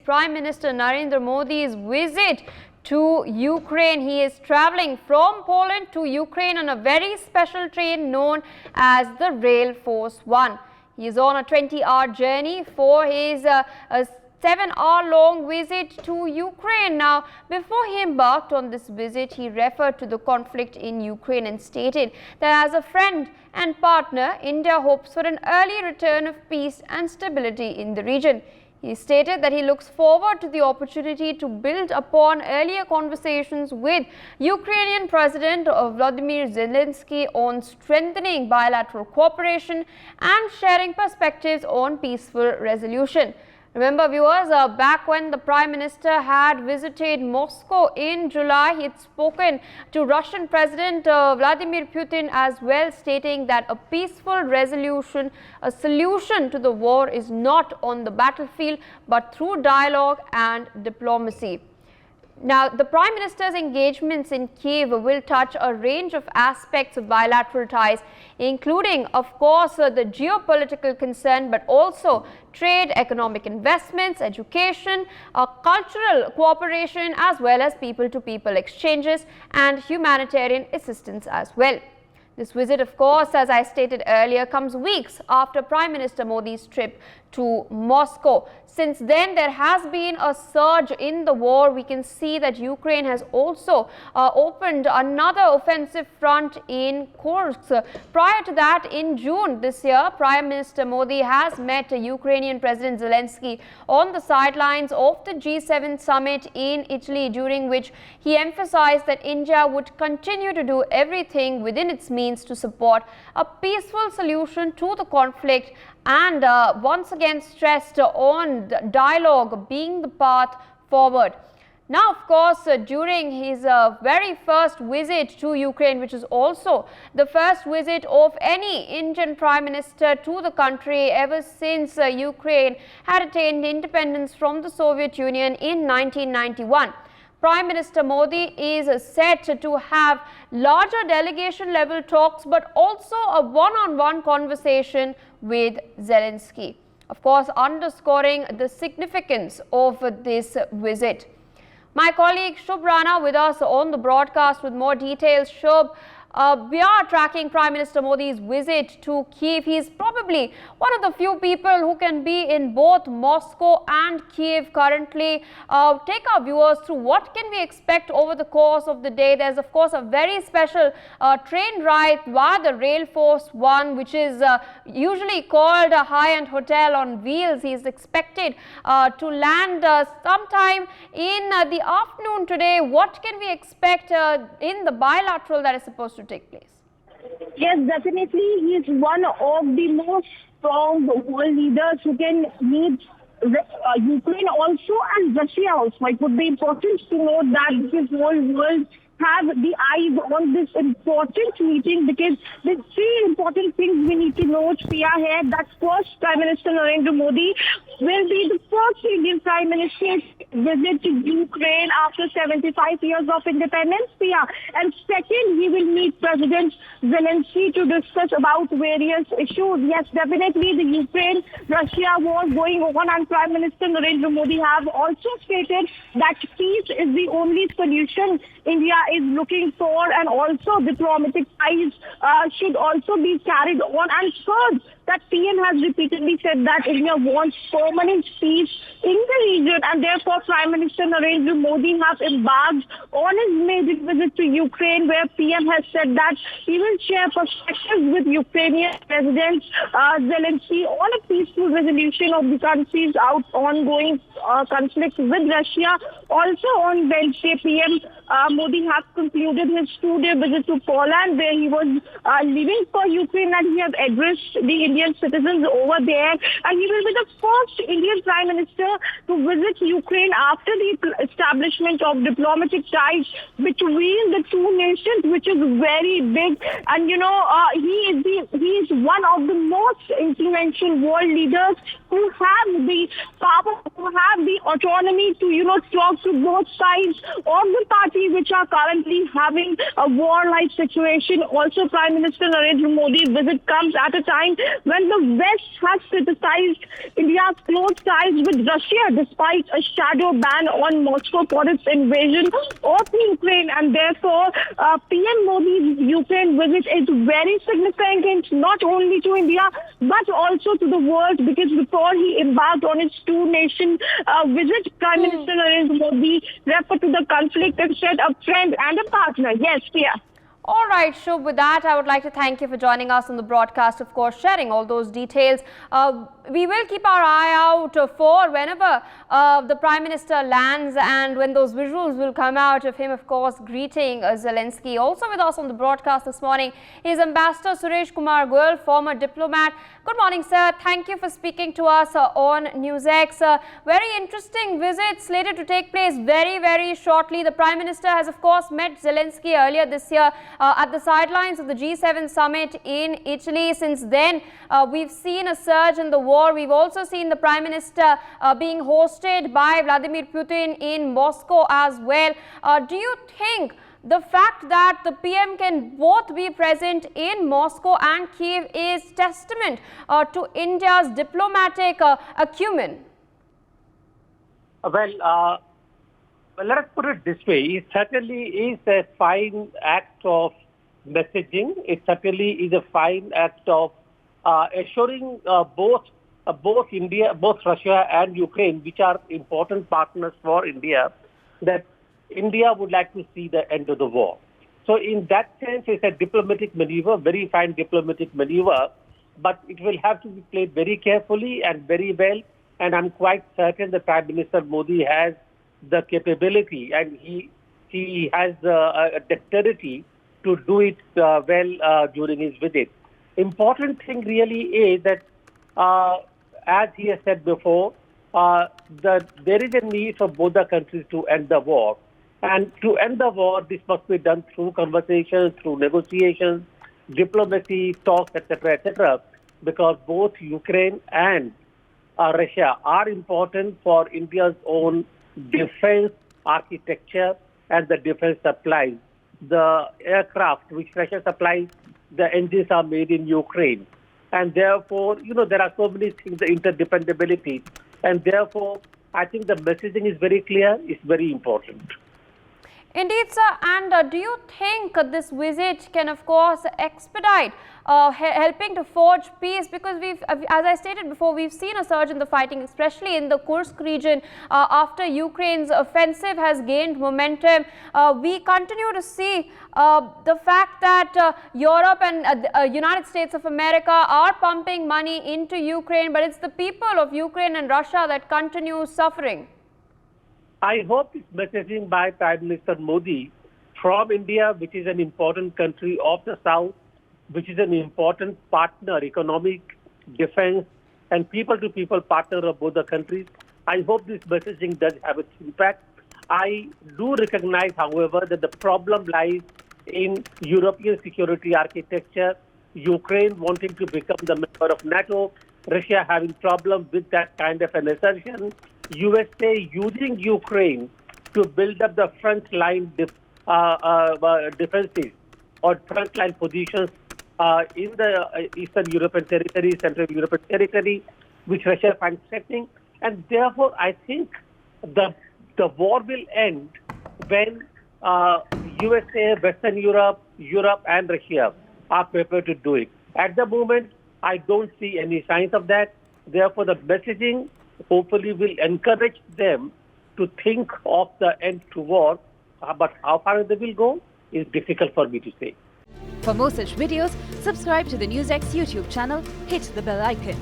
Prime Minister Narendra Modi's visit to Ukraine. He is traveling from Poland to Ukraine on a very special train known as the Rail Force One. He is on a 20-hour journey for his 7-hour-long visit to Ukraine. Now, before he embarked on this visit, he referred to the conflict in Ukraine and stated that as a friend and partner, India hopes for an early return of peace and stability in the region. He stated that he looks forward to the opportunity to build upon earlier conversations with Ukrainian President Vladimir Zelensky on strengthening bilateral cooperation and sharing perspectives on peaceful resolution. Remember, viewers, back when the Prime Minister had visited Moscow in July, he had spoken to Russian President Vladimir Putin as well, stating that a peaceful resolution, a solution to the war is not on the battlefield, but through dialogue and diplomacy. Now, the Prime Minister's engagements in Kiev will touch a range of aspects of bilateral ties, including, of course, the geopolitical concern, but also trade, economic investments, education, cultural cooperation, as well as people-to-people exchanges and humanitarian assistance as well. This visit, of course, as I stated earlier, comes weeks after Prime Minister Modi's trip to Moscow. Since then, there has been a surge in the war. We can see that Ukraine has also opened another offensive front in Kursk. Prior to that, in June this year, Prime Minister Modi has met Ukrainian President Zelensky on the sidelines of the G7 summit in Italy, during which he emphasized that India would continue to do everything within its means to support a peaceful solution to the conflict, and once again stressed on dialogue being the path forward. Now, of course, during his very first visit to Ukraine, which is also the first visit of any Indian Prime Minister to the country ever since Ukraine had attained independence from the Soviet Union in 1991. Prime Minister Modi is set to have larger delegation level talks, but also a one-on-one conversation with Zelensky, of course underscoring the significance of this visit. My colleague Shubh Rana with us on the broadcast with more details. Shubh, we are tracking Prime Minister Modi's visit to Kiev. He is probably one of the few people who can be in both Moscow and Kiev currently. Take our viewers through what can we expect over the course of the day. There's, of course, a very special train ride via the Rail Force One, which is usually called a high-end hotel on wheels. He is expected to land sometime in the afternoon today. What can we expect in the bilateral that is supposed to take place? Yes, definitely. He is one of the most strong world leaders who can meet Ukraine also and Russia also. It would be important to note that this whole world have the eyes on this important meeting, because there's three important things we need to note here. That first, Prime Minister Narendra Modi will be the first Indian Prime Minister visit to Ukraine after 75 years of independence. And second, he will meet President Zelensky to discuss about various issues. Yes, definitely the Ukraine-Russia war going on, and Prime Minister Narendra Modi have also stated that peace is the only solution India is looking for, and also diplomatic ties should also be carried on. And third, that PM has repeatedly said that India wants permanent peace in the region, and therefore Prime Minister Narendra Modi has embarked on his major visit to Ukraine, where PM has said that he will share perspectives with Ukrainian President Zelensky on a peaceful resolution of the country's ongoing conflict with Russia. Also on Wednesday, PM Modi has concluded his 2-day visit to Poland, where he was leaving for Ukraine, and he has addressed the Indian citizens over there. And he will be the first Indian Prime Minister to visit Ukraine after the establishment of diplomatic ties between the two nations, which is very big. And he is one of the most influential world leaders who have the power, who have the autonomy to talk to both sides of the party, which are currently having a war-like situation. Also, Prime Minister Narendra Modi's visit comes at a time when the West has criticized India's close ties with Russia despite a shadow ban on Moscow for its invasion of Ukraine. And therefore, PM Modi's Ukraine visit is very significant, not only to India, but also to the world, because before he embarked on his two-nation visit, Prime Minister Narendra Modi referred to the conflict and said a friend and a partner. Yes, Priya. All right, Shubh, with that, I would like to thank you for joining us on the broadcast, of course, sharing all those details. We will keep our eye out for whenever the Prime Minister lands and when those visuals will come out of him, of course, greeting Zelensky. Also with us on the broadcast this morning is Ambassador Suresh Kumar Goyal, former diplomat. Good morning, sir. Thank you for speaking to us on NewsX. Very interesting visit slated to take place very, very shortly. The Prime Minister has, of course, met Zelensky earlier this year at the sidelines of the G7 summit in Italy. Since then, we've seen a surge in the war. We've also seen the Prime Minister being hosted by Vladimir Putin in Moscow as well. Do you think the fact that the PM can both be present in Moscow and Kiev is testament to India's diplomatic acumen? Well, let us put it this way. It certainly is a fine act of messaging. It certainly is a fine act of assuring both Russia and Ukraine, which are important partners for India, that India would like to see the end of the war. So in that sense, it's a diplomatic maneuver, very fine diplomatic maneuver, but it will have to be played very carefully and very well. And I'm quite certain that Prime Minister Modi has the capability and he has a dexterity to do it well during his visit. Important thing really is that, as he has said before, that there is a need for both the countries to end the war. And to end the war, this must be done through conversations, through negotiations, diplomacy, talks, etc., because both Ukraine and Russia are important for India's own defense architecture and the defense supplies. The aircraft which Russia supplies, the engines are made in Ukraine. And therefore, there are so many things, the interdependability. And therefore, I think the messaging is very clear, it's very important. Indeed, sir. And do you think this visit can, of course, expedite helping to forge peace? Because as I stated before, we've seen a surge in the fighting, especially in the Kursk region after Ukraine's offensive has gained momentum. We continue to see the fact that Europe and United States of America are pumping money into Ukraine, but it's the people of Ukraine and Russia that continue suffering. I hope this messaging by Prime Minister Modi from India, which is an important country of the South, which is an important partner, economic, defense, and people-to-people partner of both the countries. I hope this messaging does have its impact. I do recognize, however, that the problem lies in European security architecture, Ukraine wanting to become the member of NATO, Russia having problems with that kind of an assertion, USA using Ukraine to build up the front-line defenses or front-line positions in the Eastern European territory, Central European territory, which Russia finds threatening. And therefore, I think the war will end when USA, Western Europe, and Russia are prepared to do it. At the moment, I don't see any signs of that. Therefore, the messaging hopefully will encourage them to think of the end to war. But how far they will go is difficult for me to say. For more such videos, subscribe to the NewsX YouTube channel, hit the bell icon.